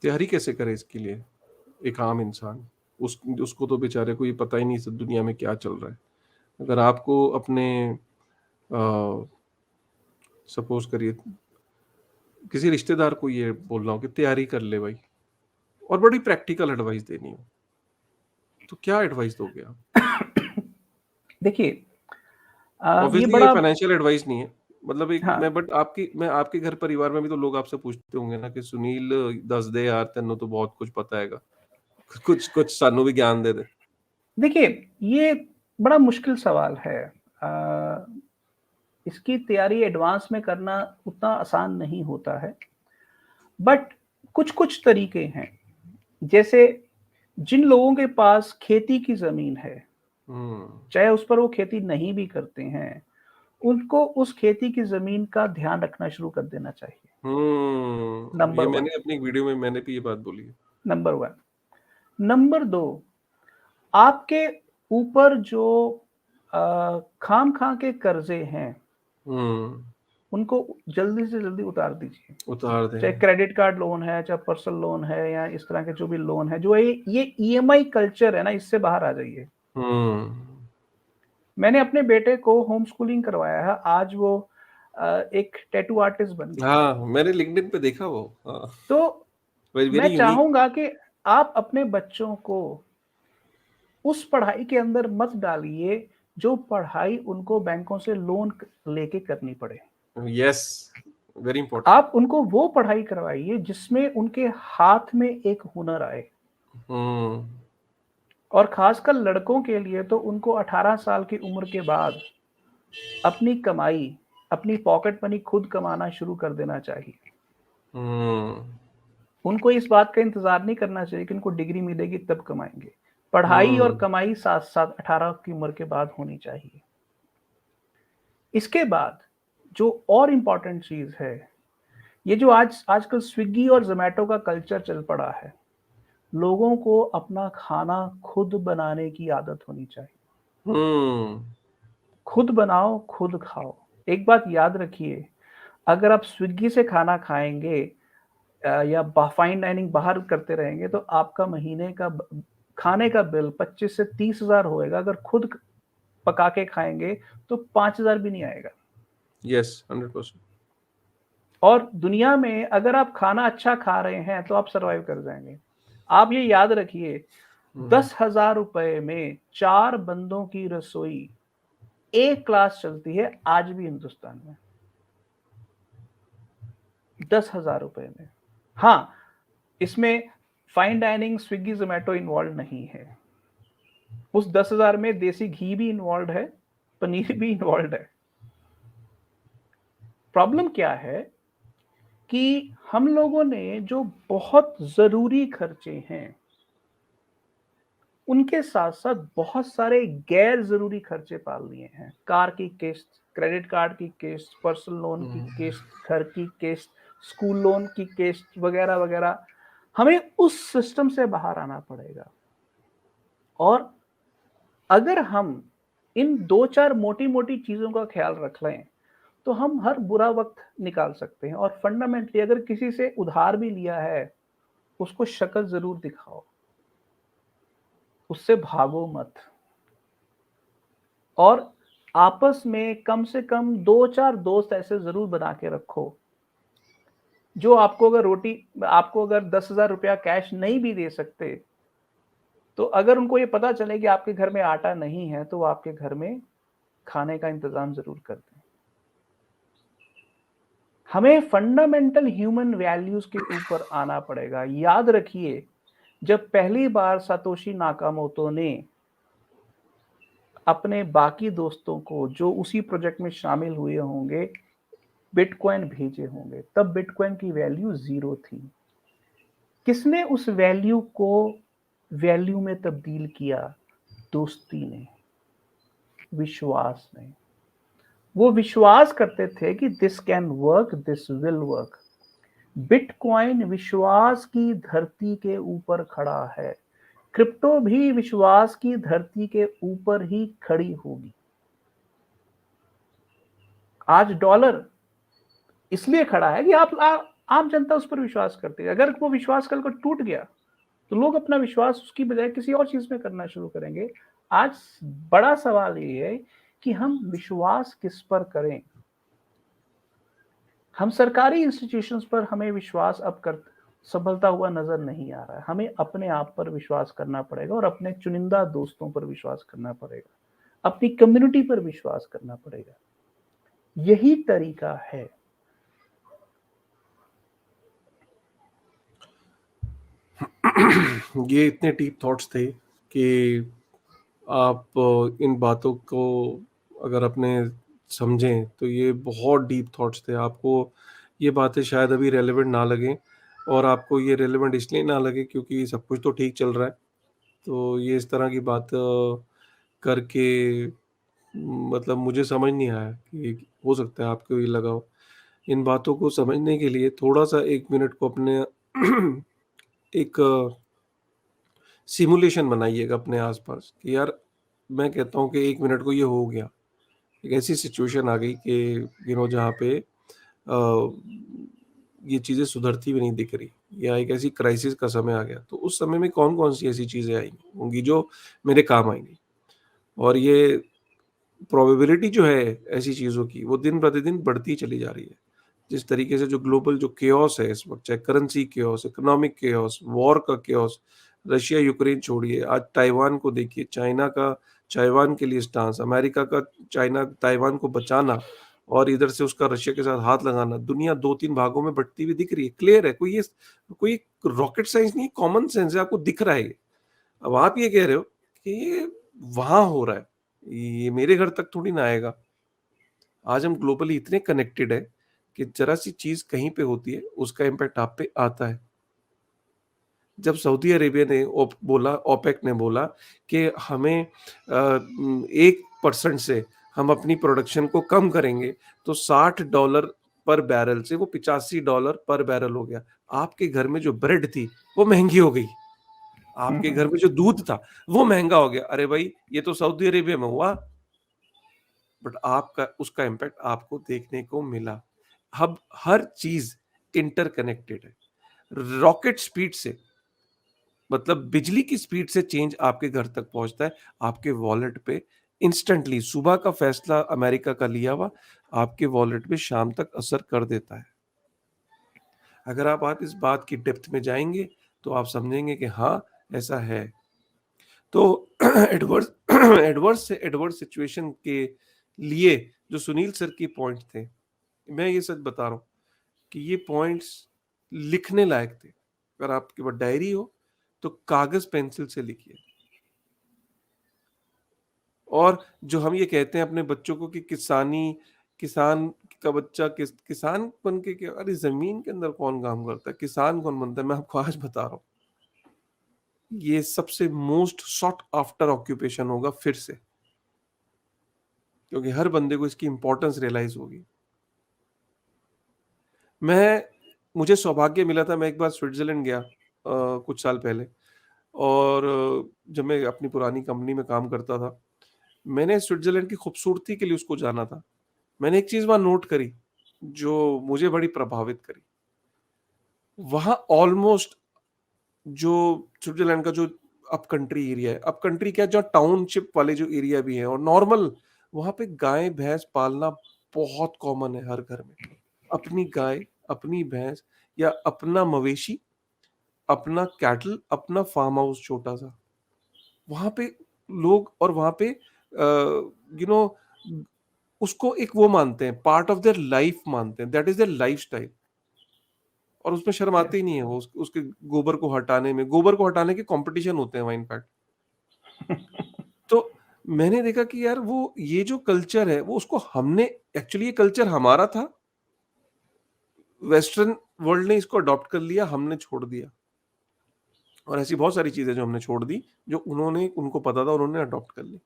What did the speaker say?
तैयारी कैसे करे इसके लिए एक आम इंसान? उसको तो बेचारे को ये पता ही नहीं इस दुनिया में क्या चल रहा है। अगर आपको अपने सपोज करिए किसी रिश्तेदार को ये बोलना हो कि तैयारी कर ले भाई, और बड़ी प्रैक्टिकल एडवाइस देनी हो, तो क्या एडवाइस दोगे आप? देखिए, ये ऑब्वियसली ये बड़ा, फाइनेंशियल एडवाइस नहीं है, मतलब एक हाँ, मैं आपके घर परिवार में भी तो लोग आपसे पूछते होंगे ना कि सुनील दस दे यार, तेनों तो बहुत कुछ पता हैगा, कुछ कुछ सानू भी ज्ञान दे दे। देखिए, ये बड़ा मुश्किल सवाल है। इसकी तैयारी एडवांस में करना उतना आसान नहीं होता है, बट कुछ कुछ तरीके हैं। जैसे जिन लोगों के पास खेती की जमीन है, चाहे उस पर वो खेती नहीं भी करते हैं, उनको उस खेती की जमीन का ध्यान रखना शुरू कर देना चाहिए। ये नंबर वन। मैंने अपनी एक वीडियो में मैंने भी ये बात बोली है। Number one. नंबर दो, आपके ऊपर जो खाम खा के कर्जे हैं, उनको जल्दी से जल्दी उतार दीजिए। उतार दें। चाहे क्रेडिट कार्ड लोन है, चाहे पर्सनल लोन है, या इस तरह के जो भी लोन है, जो ये ईएमआई कल्चर है ना, इससे बाहर आ जाइए। मैंने अपने बेटे को होम स्कूलिंग करवाया है, आज वो एक टैटू आर्टिस्ट बन गया। हाँ, मैंने लिंक्डइन पे देखा वो। हाँ, तो वेरी मैं यूनिक। चाहूंगा कि आप अपने बच्चों को उस पढ़ाई के अंदर मत डालिए जो पढ़ाई उनको बैंकों से लोन लेके करनी पड़े। Yes, very important. आप उनको वो पढ़ाई करवाइए जिसमें उनके हाथ में एक हुनर आए। और खासकर लड़कों के लिए तो उनको 18 साल की उम्र के बाद अपनी कमाई, अपनी पॉकेट मनी खुद कमाना शुरू कर देना चाहिए। उनको इस बात का इंतजार नहीं करना चाहिए कि उनको डिग्री मिलेगी तब कमाएंगे। पढ़ाई और कमाई साथ साथ 18 की उम्र के बाद होनी चाहिए। इसके बाद जो और इम्पोर्टेंट चीज है, ये जो आजकल स्विगी और जोमेटो का कल्चर चल पड़ा है, लोगों को अपना खाना खुद बनाने की आदत होनी चाहिए। खुद बनाओ, खुद खाओ। एक बात याद रखिए, अगर आप स्विगी से खाना खाएंगे या फाइन डाइनिंग बाहर करते रहेंगे, तो आपका महीने का खाने का बिल 25 से 30 हजार होएगा। अगर खुद पका के खाएंगे तो 5,000 भी नहीं आएगा। यस, 100%। और दुनिया में अगर आप खाना अच्छा खा रहे हैं तो आप सरवाइव कर जाएंगे। आप ये याद रखिए, 10,000 रुपए में 4 बंदों की रसोई एक क्लास चलती है आज भी हिंदुस्तान में। 10,000 रुपए में। हाँ, इसमें fine dining, Swiggy, Zomato involve नहीं है। उस 10,000 में देसी घी भी इन्वॉल्व है, पनीर भी इन्वॉल्व है। प्रॉब्लम क्या है कि हम लोगों ने जो बहुत जरूरी खर्चे हैं, उनके साथ साथ बहुत सारे गैर जरूरी खर्चे पाल लिए हैं। कार की किस्त, क्रेडिट कार्ड की किस्त, पर्सनल लोन की किस्त, घर की किस्त, स्कूल लोन की किस्त, वगैरह वगैरह। हमें उस सिस्टम से बाहर आना पड़ेगा। और अगर हम इन 2-4 मोटी मोटी चीजों का ख्याल रख लें तो हम हर बुरा वक्त निकाल सकते हैं। और फंडामेंटली अगर किसी से उधार भी लिया है, उसको शक्ल जरूर दिखाओ, उससे भागो मत। और आपस में कम से कम 2-4 दोस्त ऐसे जरूर बना के रखो जो आपको अगर 10,000 रुपया कैश नहीं भी दे सकते, तो अगर उनको ये पता चले कि आपके घर में आटा नहीं है, तो वो आपके घर में खाने का इंतजाम जरूर कर दें। हमें फंडामेंटल ह्यूमन वैल्यूज के ऊपर आना पड़ेगा। याद रखिए, जब पहली बार सातोशी नाकामोटो ने अपने बाकी दोस्तों को जो उसी प्रोजेक्ट में शामिल हुए होंगे बिटकॉइन भेजे होंगे, तब बिटकॉइन की वैल्यू 0 थी। किसने उस वैल्यू को वैल्यू में तब्दील किया? दोस्ती ने, विश्वास ने। वो विश्वास करते थे कि this can work, this will work. Bitcoin विश्वास की धरती के ऊपर खड़ा है। क्रिप्टो भी विश्वास की धरती के ऊपर ही खड़ी होगी। आज डॉलर इसलिए खड़ा है कि आम जनता उस पर विश्वास करती है। अगर वो विश्वास कल को टूट गया तो लोग अपना विश्वास उसकी बजाय किसी और चीज में करना शुरू करेंगे। आज बड़ा सवाल ये है कि हम विश्वास किस पर करें। हम सरकारी इंस्टीट्यूशंस पर हमें विश्वास अब कर संभलता हुआ नजर नहीं आ रहा है। हमें अपने आप पर विश्वास करना पड़ेगा और अपने चुनिंदा दोस्तों पर विश्वास करना पड़ेगा, अपनी कम्युनिटी पर विश्वास करना पड़ेगा। यही तरीका है। ये इतने डीप थॉट्स थे कि आप इन बातों को अगर अपने समझें तो ये बहुत डीप थॉट्स थे। आपको ये बातें शायद अभी रेलेवेंट ना लगें, और आपको ये रेलेवेंट इसलिए ना लगे क्योंकि सब कुछ तो ठीक चल रहा है। तो ये इस तरह की बात करके मतलब मुझे समझ नहीं आया कि हो सकता है आपको ये लगा हो। इन बातों को समझने के लिए थोड़ा सा 1 मिनट को अपने एक सिमुलेशन बनाइएगा अपने आसपास कि यार मैं कहता हूँ कि 1 मिनट को ये हो गया, एक ऐसी सिचुएशन आ गई कि जहाँ पे ये चीज़ें सुधरती भी नहीं दिख रही, या एक ऐसी क्राइसिस का समय आ गया, तो उस समय में कौन कौन सी ऐसी चीज़ें आएंगी होंगी जो मेरे काम आएंगी। और ये प्रोबेबिलिटी जो है ऐसी चीज़ों की वो दिन प्रतिदिन बढ़ती चली जा रही है। जिस तरीके से जो ग्लोबल जो केओस है इस वक्त, चाहे currency chaos, economic chaos, war का केओस, रशिया यूक्रेन छोड़िए, आज ताइवान को देखिए, चाइना का ताइवान के लिए स्टांस, अमेरिका का चाइना ताइवान को बचाना, और इधर से उसका रशिया के साथ हाथ लगाना, दुनिया 2-3 भागों में बंटती हुई दिख रही है, क्लियर है। कोई रॉकेट साइंस नहीं, कॉमन सेंस है, आपको दिख रहा है ये। अब आप ये कह रहे हो कि ये वहां हो रहा है, ये मेरे घर तक थोड़ी ना आएगा। आज हम ग्लोबली इतने कनेक्टेड है कि जरा सी चीज कहीं पे होती है उसका इम्पैक्ट आप पे आता है। जब सऊदी अरेबिया ने बोला, ओपेक ने बोला कि हमें 1% से हम अपनी प्रोडक्शन को कम करेंगे, तो $60 पर बैरल से वो $85 पर बैरल हो गया। आपके घर में जो ब्रेड थी वो महंगी हो गई, आपके घर में जो दूध था वो महंगा हो गया। अरे भाई, ये तो सऊदी अरेबिया में हुआ, बट आपका उसका इम्पैक्ट आपको देखने को मिला। अब हर चीज इंटरकनेक्टेड है। रॉकेट स्पीड से, मतलब बिजली की स्पीड से चेंज आपके घर तक पहुंचता है, आपके वॉलेट पे इंस्टेंटली। सुबह का फैसला अमेरिका का लिया हुआ आपके वॉलेट पे शाम तक असर कर देता है। अगर आप इस बात की डेप्थ में जाएंगे तो आप समझेंगे कि हाँ, ऐसा है। तो एडवर्स एडवर्स सिचुएशन के लिए जो सुनील सर की पॉइंट थे, मैं ये सच बता रहा हूँ कि ये पॉइंट्स लिखने लायक थे। अगर आपके पास डायरी हो तो कागज पेंसिल से लिखिए। और जो हम ये कहते हैं अपने बच्चों को कि किसान का बच्चा किसान बन के क्या, अरे जमीन के अंदर कौन काम करता है, किसान कौन बनता है? मैं आपको आज बता रहा हूँ, ये सबसे मोस्ट सॉट आफ्टर ऑक्यूपेशन होगा फिर से, क्योंकि हर बंदे को इसकी इंपॉर्टेंस रियलाइज होगी। मुझे सौभाग्य मिला था, मैं एक बार स्विट्जरलैंड गया कुछ साल पहले, और जब मैं अपनी पुरानी कंपनी में काम करता था, मैंने स्विट्जरलैंड की खूबसूरती के लिए उसको जाना था। मैंने एक चीज वहां नोट करी जो मुझे बड़ी प्रभावित करी। वहां ऑलमोस्ट जो स्विट्जरलैंड का जो अप कंट्री एरिया है, अप कंट्री क्या, जो टाउनशिप वाले जो एरिया भी है और नॉर्मल, वहां पे गाय भैंस पालना बहुत कॉमन है हर घर में। अपनी गाय, अपनी भैंस, या अपना मवेशी, अपना कैटल, अपना फार्म हाउस छोटा सा, वहां पे लोग, और वहां पे यू नो उसको एक वो मानते हैं, पार्ट ऑफ देयर लाइफ मानते हैं, that is their life style. और उसमें शर्माते ही नहीं है वो, उसके गोबर को हटाने के कंपटीशन होते हैं वहां इनफैक्ट। तो मैंने देखा कि यार वो ये जो कल्चर है वो उसको हमने, एक्चुअली ये कल्चर हमारा था, वेस्टर्न वर्ल्ड ने इसको अडॉप्ट कर लिया, हमने छोड़ दिया। और ऐसी बहुत सारी चीजें जो हमने छोड़ दी, जो उनको पता था, उन्होंने अडॉप्ट कर ली।